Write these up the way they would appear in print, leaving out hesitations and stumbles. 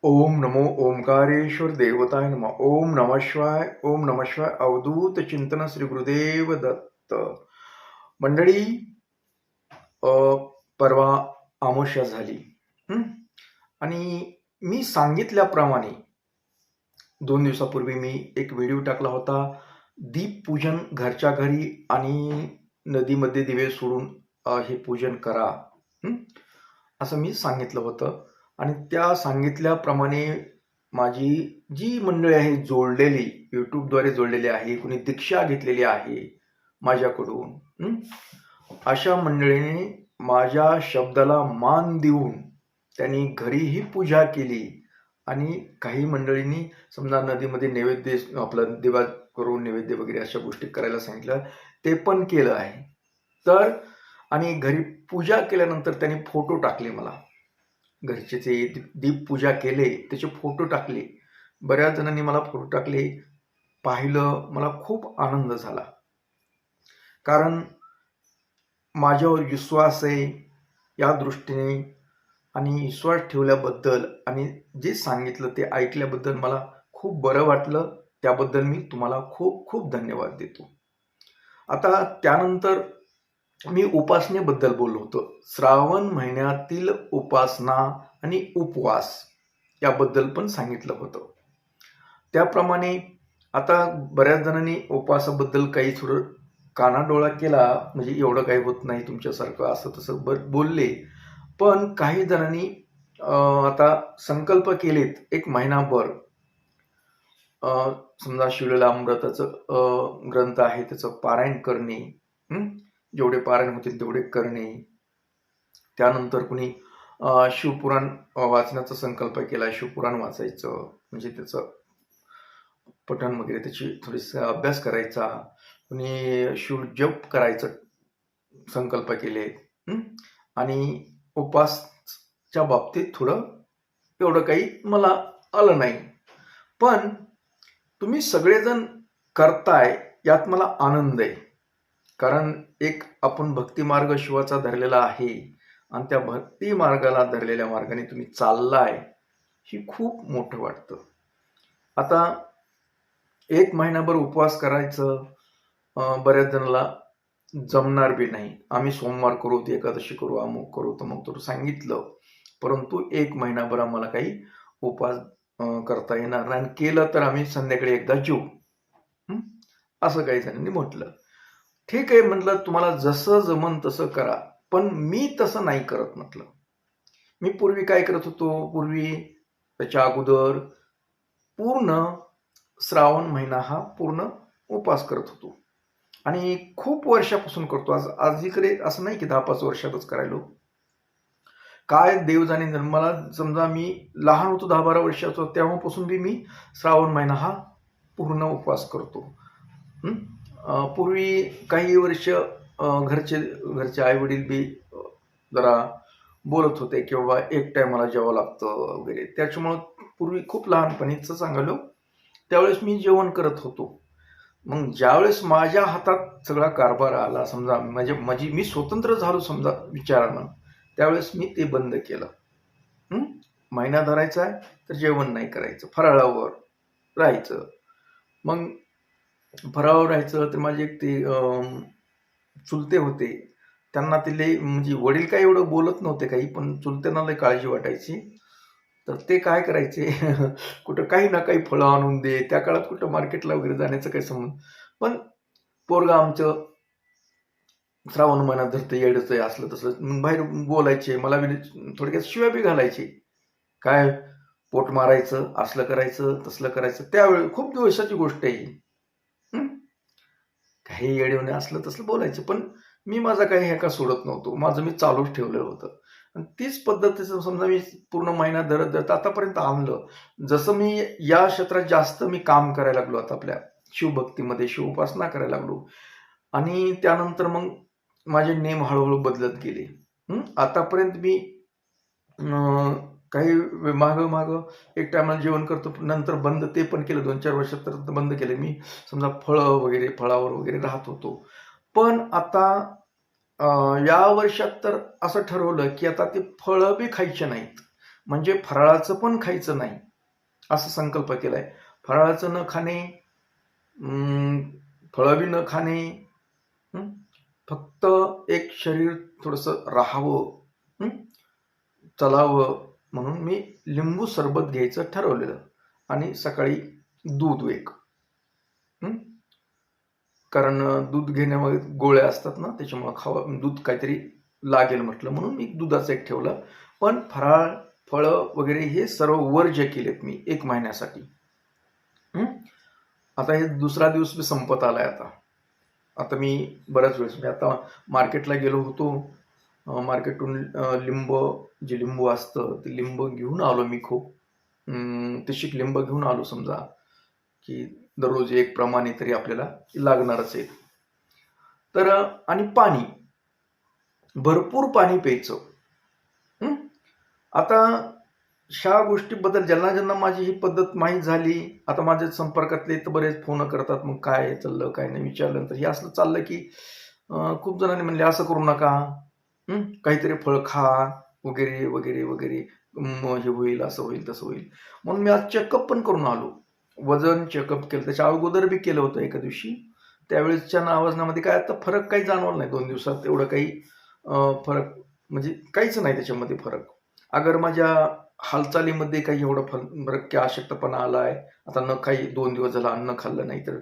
ओम नमो ओंकारेश्वर देवताय नमः. ओम नमः शिवाय. ओम नमः शिवाय. अवधूत चिंतन श्री गुरुदेव दत्त. मंडळी, अ, परवा अमावस्या झाली. हं? आणि मी सांगितल्याप्रमाणे 2 दिवसापूर्वी मी एक व्हिडिओ टाकला होता. दीपपूजन घरच्या घरी आणि नदीमध्ये दिवे सोडून हे पूजन करा, असं मी सांगितलं होतं. आणि त्या सांगितल्याप्रमाणे माझी जी मंडळी आहे जोडलेली, यूट्यूबद्वारे जोडलेली आहे, कुणी दीक्षा घेतलेली आहे माझ्याकडून, अशा मंडळीने माझ्या शब्दाला मान देऊन त्यांनी घरीही पूजा केली. आणि काही मंडळींनी समजा नदीमध्ये नैवेद्य आपलं देवा करून नैवेद्य वगैरे अशा गोष्टी करायला सांगितलं, ते पण केलं आहे. तर आणि घरी पूजा केल्यानंतर त्यांनी फोटो टाकले मला. घरचे ते दीप पूजा केले त्याचे फोटो टाकले. बऱ्याच जणांनी मला फोटो टाकले, पाहिलं, मला खूप आनंद झाला. कारण माझ्यावर विश्वास आहे या दृष्टीने, आणि विश्वास ठेवल्याबद्दल आणि जे सांगितलं ते ऐकल्याबद्दल मला खूप बरं वाटलं. त्याबद्दल मी तुम्हाला खूप खूप धन्यवाद देतो. आता त्यानंतर मी उपासनेबद्दल बोललो होतो. श्रावण महिन्यातील उपासना आणि उपवास याबद्दल पण सांगितलं होतं. त्याप्रमाणे आता बऱ्याच जणांनी उपवासाबद्दल काही थोडं कानाडोळा केला, म्हणजे एवढं काही होत नाही तुमच्यासारखं असं तसं बोलले. पण काही जणांनी आता संकल्प केलेत एक महिनाभर, समजा शिवलेला अमृताचं ग्रंथ आहे त्याचं पारायण करणे, जेवढे पारायण होतील तेवढे करणे. त्यानंतर कुणी शिवपुराण वाचण्याचा संकल्प केला, शिवपुराण वाचायचं, म्हणजे त्याचं पठण वगैरे त्याची थोडीसा अभ्यास करायचा. कुणी शिवजप करायचं संकल्प केले. आणि उपवासच्या बाबतीत थोडं एवढं काही मला आलं नाही. पण तुम्ही सगळेजण करताय यात मला आनंद आहे. कारण एक आपण भक्ती मार्ग शिवाचा धरलेला आहे आणि त्या भक्ती मार्गाला धरलेल्या मार्गाने तुम्ही चाललाय, ही खूप मोठं वाटतं. आता एक महिनाभर उपवास करायचं बऱ्याच जणांना जमणार बी नाही. आम्ही सोमवार करू, एकादशी करू, अमुक करू, तमुक करू सांगितलं, परंतु एक महिनाभर आम्हाला काही उपवास करता येणार नाही. आणि केलं तर आम्ही संध्याकाळी एकदा जेऊ, असं काही जणांनी म्हटलं. ठीक आहे म्हटलं, तुम्हाला जसं जमन तसं करा, पण मी तसं नाही करत म्हटलं. मी पूर्वी काय करत होतो, पूर्वी त्याच्या अगोदर पूर्ण श्रावण महिना हा पूर्ण उपवास करत होतो आणि खूप वर्षापासून करतो. आज इकडे असं नाही की 10-5 वर्षातच करायलो. काय देव जाणे, मला समजा मी लहान होतो, 10-12 वर्षाचा, तेव्हापासून बी मी श्रावण महिना हा पूर्ण उपवास करतो. पूर्वी काही वर्ष घरचे आई वडील बी जरा बोलत होते की बाबा एक टायमाला जेवावं लागतं वगैरे. त्याच्यामुळं पूर्वी खूप लहानपणीच सांगालो, त्यावेळेस मी जेवण करत होतो. मग ज्यावेळेस माझ्या हातात सगळा कारभार आला, समजा म्हणजे मी स्वतंत्र झालो समजा विचारानं, त्यावेळेस मी ते बंद केलं. महिना धरायचा आहे तर जेवण नाही करायचं, फराळावर राहायचं. मग फराळावर राहायचं तर माझे एक ते चुलते होते, त्यांना ते लई, म्हणजे वडील काही एवढं बोलत नव्हते काही, पण चुलत्यांना लई काळजी वाटायची. तर ते काय करायचे कुठं काही ना काही फळं आणून दे. त्या काळात कुठं मार्केटला वगैरे जाण्याचं काही संबंध. पण पोरगा आमचं श्रावण महिन्यात धरतं, येडचं आहे, असलं तसं. मग बाहेर बोलायचे, मला थोडक्यात शिव्या बी घालायचे. काय पोट मारायचं, असलं करायचं, तसलं करायचं. त्यावेळी खूप दिवसाची गोष्ट आहे. काही येडवणे असलं तसलं बोलायचं, पण मी माझा काही हे का सोडत नव्हतो. माझं मी चालूच ठेवलेलं होतं. आणि तीच पद्धतीचं समजा मी पूर्ण महिना धरत आतापर्यंत आणलं. जसं मी या क्षेत्रात जास्त मी काम करायला लागलो, आता आपल्या शिवभक्तीमध्ये शिवोपासना करायला लागलो, आणि त्यानंतर मग माझे नेम हळूहळू बदलत गेले. आतापर्यंत मी काही माग एक टायमाला जेवण करतो, नंतर बंद ते पण केलं. 2-4 वर्षात तर बंद केले मी. समजा फळावर वगैरे राहत होतो. पण आता या वर्षात तर असं ठरवलं की आता ते फळं बी खायचे नाहीत. म्हणजे फराळाचं पण खायचं नाही असं संकल्प केलाय. फराळाचं न खाणे, फळं बी न खाणे, फक्त एक शरीर थोडंसं राहावं, चलावं म्हणून मी लिंबू सरबत घ्यायचं ठरवलेलं. आणि सकाळी दूध एक, कारण दूध घेण्यामध्ये गोळ्या असतात ना, त्याच्यामुळे दूध काहीतरी लागेल म्हटलं म्हणून मी दुधाचं एक ठेवलं. पण फराळ, फळं वगैरे हे सर्व वर्ज्य केलेत मी 1 महिन्यासाठी. आता हे दुसरा दिवस मी संपत आलाय. आता मी बऱ्याच वेळेस मी आता मार्केटला गेलो होतो. मार्केटहून जे लिंबू असतं ते लिंब घेऊन आलो मी खूप. तशी लिंब घेऊन आलो समजा की दररोज एक प्रमाणे तरी आपल्याला लागणारच आहे. तर आणि पाणी, भरपूर पाणी प्यायचं. आता ह्या गोष्टीबद्दल ज्यांना माझी ही पद्धत माहीत झाली, आता माझ्या संपर्कातले तर बरेच फोन करतात, मग काय चाललं काय नाही विचारलं तर हे असं चाललं की खूप जणांनी म्हणले असं करू नका, काहीतरी फळ खा वगैरे वगैरे वगैरे, हे होईल असं होईल तसं होईल. म्हणून मी आज चेकअप पण करून आलो, वजन चेकअप केलं. त्याच्या अगोदर बी केलं होतं एका दिवशी. त्यावेळेसच्या वजनामध्ये काय आता फरक काही जाणवला नाही 2 दिवसात. एवढं काही फरक म्हणजे काहीच नाही त्याच्यामध्ये फरक. अगर माझ्या हालचालीमध्ये काही एवढं फरक की अशक्तपणा आलाय, आता न काही 2 दिवस झाला अन्न खाल्लं नाही, तर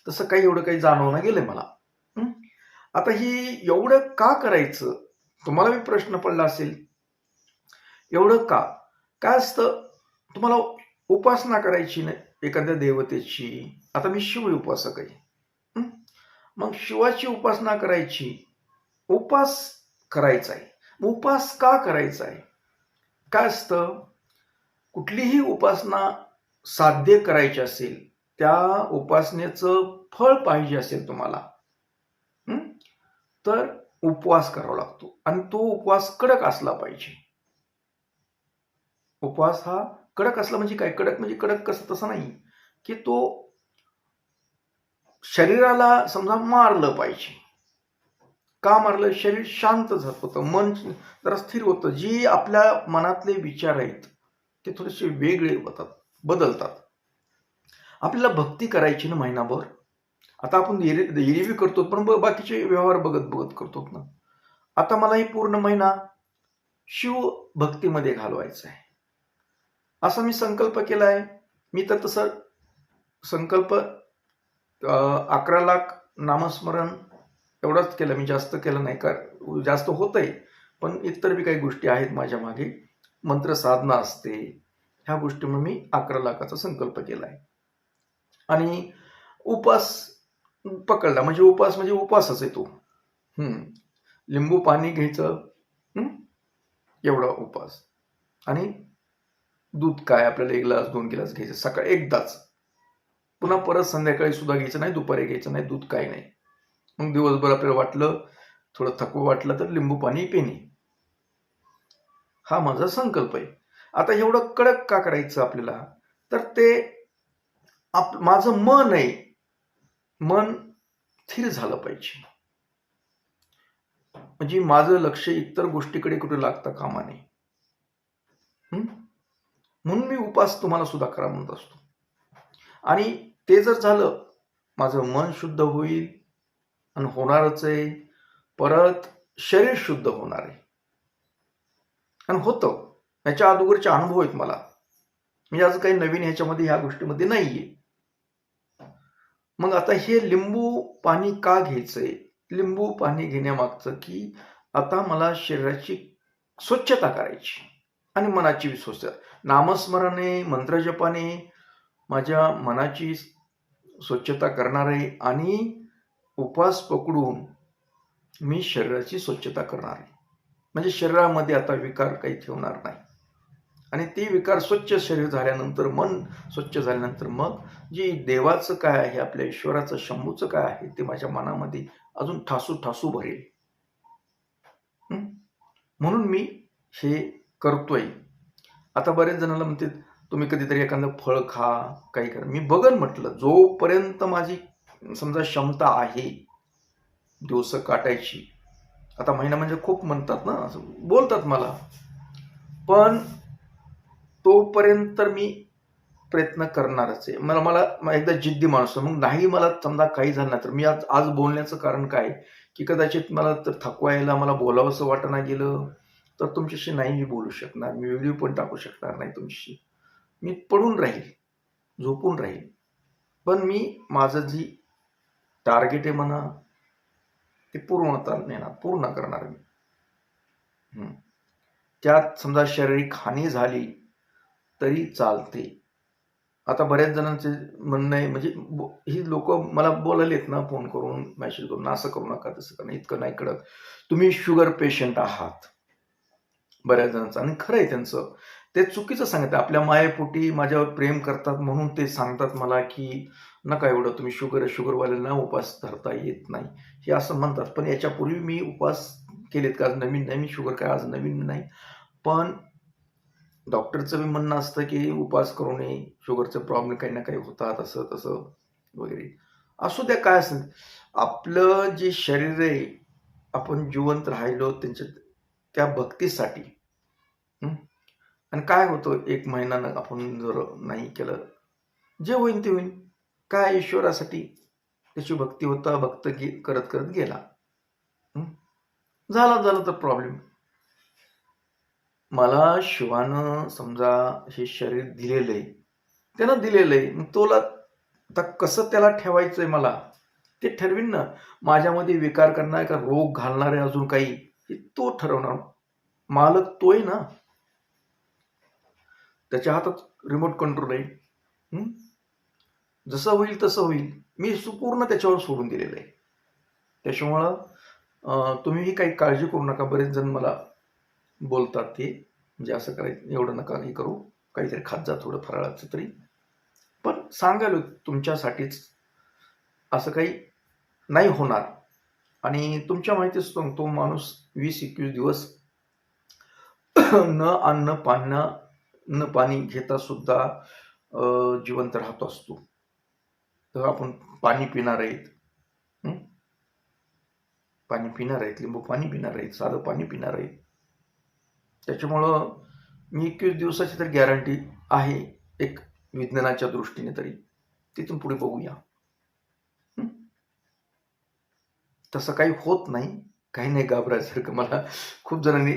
तसं काही एवढं काही जाणवणं गेलंय मला. आता ही एवढं का करायचं, तुम्हाला बी प्रश्न पडला असेल, एवढं का? काय असतं, तुम्हाला उपासना करायची नाही एखाद्या देवतेची. आता मी शिव उपासक आहे. मग शिवाची उपासना करायची, उपास करायचा आहे. उपास का करायचा आहे? काय असतं, कुठलीही उपासना साध्य करायची असेल, त्या उपासनेचं फळ पाहिजे असेल तुम्हाला, तर उपवास करावा लागतो. आणि तो उपवास कडक असला पाहिजे. उपवास हा कडक असला म्हणजे काय, कडक म्हणजे कडक कसं तसं नाही की तो शरीराला समजा मारलं पाहिजे. का मारलं? शरीर शांत होतं, मन जरा स्थिर होतं. जी आपल्या मनातले विचार आहेत ते थोडेसे वेगळे होतात, बदलतात. आपल्याला भक्ती करायची ना महिनाभर. आता आपण एरवी करतो, पण बाकीचे व्यवहार बघत करतो ना. आता मला ही पूर्ण महिना शिव भक्तीमध्ये घालवायचा आहे, असा मी संकल्प केलाय. मी तर तसं संकल्प 11 लाख नामस्मरण एवढंच केलं मी, जास्त केलं नाही. कारण जास्त होतंय, पण इतर बी काही गोष्टी आहेत माझ्या मागे, मंत्र साधना असते, ह्या गोष्टीमुळे मी 11 लाखाचा संकल्प केलाय. आणि उपास पकडला म्हणजे उपासच आहे तो. लिंबू पाणी घ्यायचं, एवढा उपास. आणि दूध काय आपल्याला 1 ग्लास 2 ग्लास घ्यायचं सकाळी एकदाच, पुन्हा परत संध्याकाळी सुद्धा घ्यायचं नाही, दुपारी घ्यायचं नाही, दूध काय नाही. मग दिवसभर आपल्याला वाटलं थोडं थकवा वाटलं तर लिंबू पाणी पिणे, हा माझा संकल्प आहे. आता एवढं कडक का करायचं आपल्याला, तर ते माझं मन आहे, मन स्थिर झालं पाहिजे. म्हणजे माझं लक्ष इतर गोष्टीकडे कुठे लागता कामा नये. म्हणून मी उपास तुम्हाला सुद्धा करा म्हणत असतो. आणि ते जर झालं, माझं मन शुद्ध होईल आणि होणारच आहे. परत शरीर शुद्ध होणार आहे आणि होतं. याच्या अगोदरचे अनुभव आहेत मला, म्हणजे आज काही नवीन ह्याच्यामध्ये ह्या गोष्टीमध्ये नाहीये. मग आता हे लिंबू पाणी का घ्यायचंय? लिंबू पाणी घेण्यामागचं की आता मला शरीराची स्वच्छता करायची आणि मनाची स्वच्छता. नामस्मरणे, मंत्रजपाने माझ्या मनाची स्वच्छता करणार आहे आणि उपवास पकडून मी शरीराची स्वच्छता करणार आहे. म्हणजे शरीरामध्ये आता विकार काही ठेवणार नाही. आणि ते विकार स्वच्छ शरीर झाल्यानंतर, मन स्वच्छ झाल्यानंतर, मग जे देवाचं काय आहे, आपल्या ईश्वराचं शंभूचं काय आहे, ते माझ्या मनामध्ये अजून ठासू भरेल. म्हणून मी हे करतोय. आता बरेच जणांना म्हणते तुम्ही कधीतरी एखादं फळ खा, काही करा. मी बघन म्हटलं, जोपर्यंत माझी समजा क्षमता आहे दिवस काटायची. आता महिना म्हणजे खूप म्हणतात ना, असं बोलतात मला, पण तोपर्यंत तर मी प्रयत्न करणारच आहे. मला एकदा जिद्दी माणूस आहे. मग नाही मला समजा काही झालं ना, तर मी आज आज बोलण्याचं कारण काय, की कदाचित मला तर थकवा यायला मला बोलावंसं वाटेना गेलं, तर तुमच्याशी नाही मी बोलू शकणार. मी व्हिडिओ पण टाकू शकणार नाही तुमच्याशी. मी पडून राहील, झोपून राहील. पण मी माझं जी टार्गेट आहे म्हणा, ते पूर्ण करणार मी. त्यात समजा शारीरिक हानी झाली तरी चालते. आता बऱ्याच जणांचे म्हणणं आहे, म्हणजे ही लोक मला बोलायलेत ना फोन करून, मेसेज करून, असं करू नका, तसं करा, इतकं नाही कडक, तुम्ही शुगर पेशंट आहात, बऱ्याच जणांचं. आणि खरं आहे त्यांचं, ते चुकीचं सांगतात. आपल्या मायेपोटी माझ्यावर प्रेम करतात म्हणून ते सांगतात मला की नका एवढं, तुम्ही शुगरवाल्यांना उपास धरता येत नाही, हे असं म्हणतात. पण याच्यापूर्वी मी उपास केलेत का? नवीन नाही, मी शुगर काय आज नवीन नाही. पण डॉक्टरचं बी म्हणणं असतं की उपास करू नये, शुगरचे प्रॉब्लेम काही ना काही होतात, असं तसं वगैरे. असू द्या, काय असेल, आपलं जे शरीर आहे, आपण जिवंत राहिलो त्यांच्या त्या भक्तीसाठी. आणि काय होतं, 1 महिना आपण जर नाही केलं, जे होईल ते होईल. काय ईश्वरासाठी त्याची भक्ती होता, भक्त करत करत गेला. झाला तर प्रॉब्लेम. मला शिवानं समजा हे शरीर दिलेलं आहे, त्यानं दिलेलं आहे, मग तोला आता कसं त्याला ठेवायचंय मला ते ठरवीन ना. माझ्यामध्ये विकार करणार का रोग घालणारे अजून काही, हे तो ठरवणार. मालक तोय ना, त्याच्या हातात रिमोट कंट्रोल आहे. जसं होईल तसं होईल, मी पूर्ण त्याच्यावर सोडून दिलेलं आहे. त्याच्यामुळं तुम्हीही काही काळजी करू नका. बरेच जण मला बोलतात ते, म्हणजे असं करायचं, एवढं नका हे करू, काहीतरी खात जा थोडं फराळाचं तरी. पण सांगायला तुमच्यासाठीच, असं काही नाही होणार. आणि तुमच्या माहितीच तो माणूस 20-21 दिवस न पाणी घेता सुद्धा जिवंत राहत असतो. तर आपण पाणी पिणार आहेत, लिंबू पाणी पिणार आहेत, साधं पाणी पिणार आहेत. त्याच्यामुळं मी 21 दिवसाची तर गॅरंटी आहे, एक विज्ञानाच्या दृष्टीने तरी. तिथून पुढे बघूया. तसं काही होत नाही, काही नाही घाबरायसारखं. मला खूप जणांनी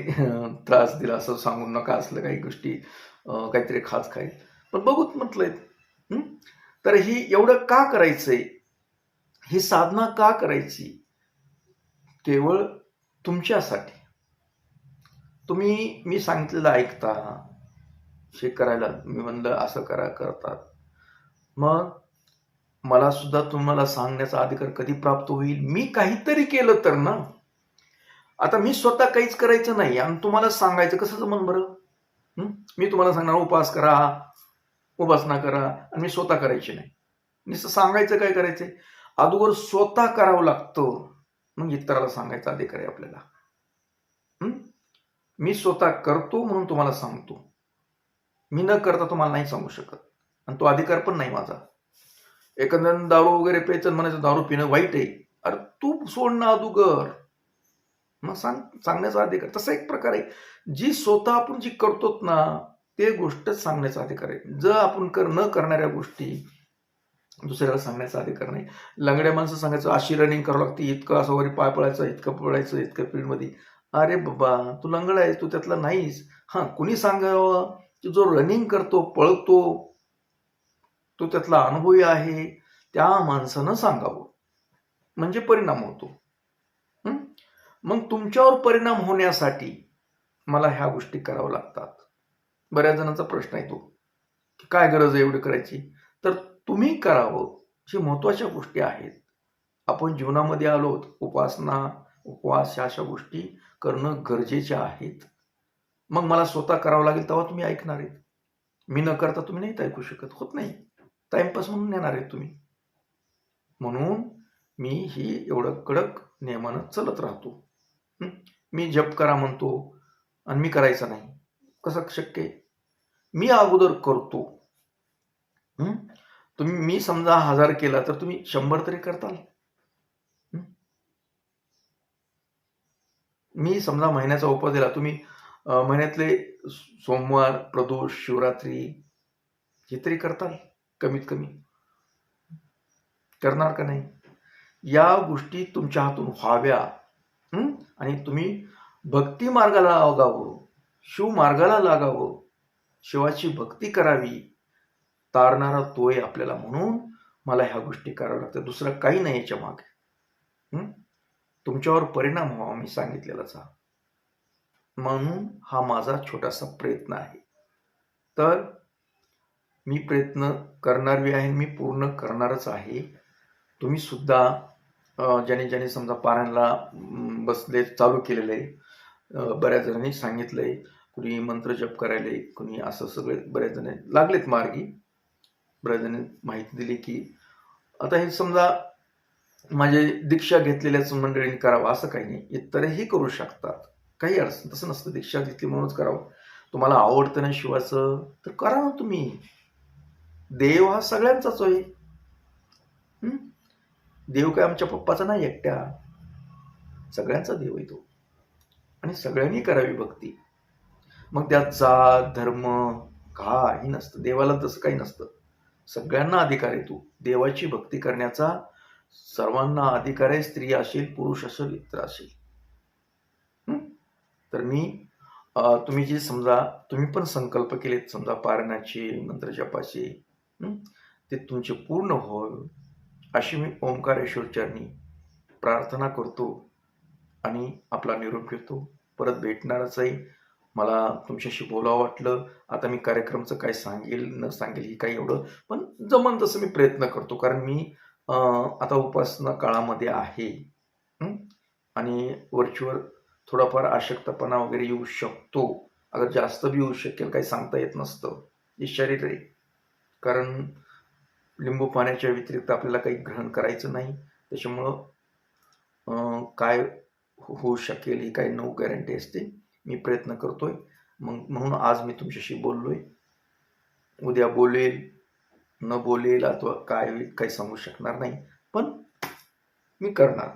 त्रास दिला, असं सांगून नका असलं काही गोष्टी, काहीतरी खाईल. पण बघूत म्हटलंय. तर ही एवढं का करायचंय, ही साधना का करायची? केवळ तुमच्यासाठी. तुम्ही मी सांगितलेलं ऐकता, हे करायला मी म्हणलं असं करतात. मग मला सुद्धा तुम्हाला सांगण्याचा अधिकार कधी प्राप्त होईल? मी काहीतरी केलं तर ना. आता मी स्वतः काहीच करायचं नाही आणि तुम्हाला सांगायचं कसं जमन बरं? मी तुम्हाला सांगणार उपास करा, उपासना करा, आणि मी स्वतः करायची नाही. मी सांगायचं काय करायचंय? अगोदर स्वतः करावं लागतं, मग इतराला सांगायचा अधिकार आहे आपल्याला. मी स्वतः करतो म्हणून तुम्हाला सांगतो. मी न करता तुम्हाला नाही सांगू शकत, आणि तो अधिकार पण नाही माझा. एखाद्यानं दारू वगैरे प्यायचं, म्हणायचं दारू पिणं वाईट आहे, अरे तू सोडणं अगोदर, मग सांगण्याचा अधिकार. तसा एक प्रकार आहे, जी स्वतः आपण जी करतो ना, ते गोष्टच सांगण्याचा अधिकार आहे. जर आपण न करणाऱ्या गोष्टी दुसऱ्याला सांगण्याचा अधिकार नाही. लंगड्या माणसं सांगायचं अशी रनिंग करावं लागते, इतकं असं वरी पाय पळायचं, इतकं पळायचं, इतकं फील्डमध्ये. अरे बाबा, तू लंगडा आहे, तू त्यातला नाहीस. कुणी सांगावं की जो रनिंग करतो, पळतो, तो त्यातला अनुभवी आहे, त्या माणसानं सांगावं, म्हणजे परिणाम होतो. मग तुमच्यावर परिणाम होण्यासाठी मला ह्या गोष्टी कराव्या लागतात. बऱ्याच जणांचा प्रश्न येतो की काय गरज आहे एवढी करायची? तर तुम्ही करावं, जे महत्वाच्या गोष्टी आहेत. आपण जीवनामध्ये आलोत, उपासना, उपवास, अशा गोष्टी करणं गरजेच्या आहेत. मग मला स्वतः करावं लागेल तेव्हा तुम्ही ऐकणार आहेत. मी न करता तुम्ही नाहीत ऐकू शकत, होत नाही. टाइमपास म्हणून येणार आहेत तुम्ही. म्हणून मी ही एवढं कडक नियमानं चलत राहतो. मी जप करा म्हणतो आणि मी करायचं नाही, कसं शक्य आहे? मी अगोदर करतो. मी समजा 1000 केला तर तुम्ही 100 तरी करताल. मी समजा महिन्याचा उपवास दिला, तुम्ही महिन्यातले सोमवार, प्रदोष, शिवरात्री हे तरी करताल कमीत कमी. करणार का नाही? या गोष्टी तुमच्या हातून व्हाव्या आणि तुम्ही भक्ती मार्गाला लागावं, शिव मार्गाला लागावं, शिवाची भक्ती करावी. तारणारा तोय आपल्याला, म्हणून मला ह्या गोष्टी कराव्या लागतात. दुसरं काही नाही याच्या मागे. तुमच्यावर परिणाम व्हावा मी सांगितलेलाच हा. म्हणून हा माझा छोटासा प्रयत्न आहे. तर मी प्रयत्न करणारी आहे, मी पूर्ण करणारच आहे. तुम्ही सुद्धा ज्याने समजा पारायणला बसले, चालू केलेलं आहे, बऱ्याच जणांनी सांगितलंय, कुणी मंत्र जप करायला, कुणी असं सगळे बऱ्याच जण लागलेत मार्गी. बऱ्याच जणांनी माहिती दिली की आता हे समजा माझे दीक्षा घेतलेल्याच मंडळींनी करावं असं काही नाही, इतरही करू शकतात, काही अडचण तसं नसतं. दीक्षा घेतली म्हणूनच करावं. तुम्हाला आवडतं ना शिवाचं तर करा ना तुम्ही. देव हा सगळ्यांचाच आहे. देव काय आमच्या पप्पाचा नाही एकट्या, सगळ्यांचा देव आहे तो. आणि सगळ्यांनी करावी भक्ती. मग त्यात जात धर्म काही नसतं. देवाला तसं काही नसतं. सगळ्यांना अधिकार आहे. तो देवाची भक्ती करण्याचा सर्वांना अधिकार आहे. स्त्री असेल, पुरुष असेल, इतर असेल. तर मी तुम्ही जे समजा तुम्ही पण संकल्प केलेत समजा पारायणाचे, मंत्र जपाचे, ते तुमचे पूर्ण व्हावे अशी मी ओंकारेश्वर चरणी प्रार्थना करतो आणि आपला निरोप घेतो. परत भेटणारच आहे. मला तुमच्याशी बोलावं वाटलं. आता मी कार्यक्रमचं काय सांगेल न सांगेल ही काही एवढं, पण जमन तसं मी प्रयत्न करतो. कारण मी आता उपासना काळामध्ये आहे आणि वरचीवर थोडाफार अशक्तपणा वगैरे येऊ शकतो. अगर जास्त बी येऊ शकेल, काही सांगता येत नसतं. हे शरीर आहे. कारण लिंबू पाण्याच्या व्यतिरिक्त आपल्याला काही ग्रहण करायचं नाही. त्याच्यामुळं काय होऊ शकेल ही काही नो गॅरंटी असते. मी प्रयत्न करतोय. म्हणून आज मी तुमच्याशी बोललोय. उद्या बोलेल न बोलेल अथवा काय काही सांगू शकणार नाही, पण मी करणार.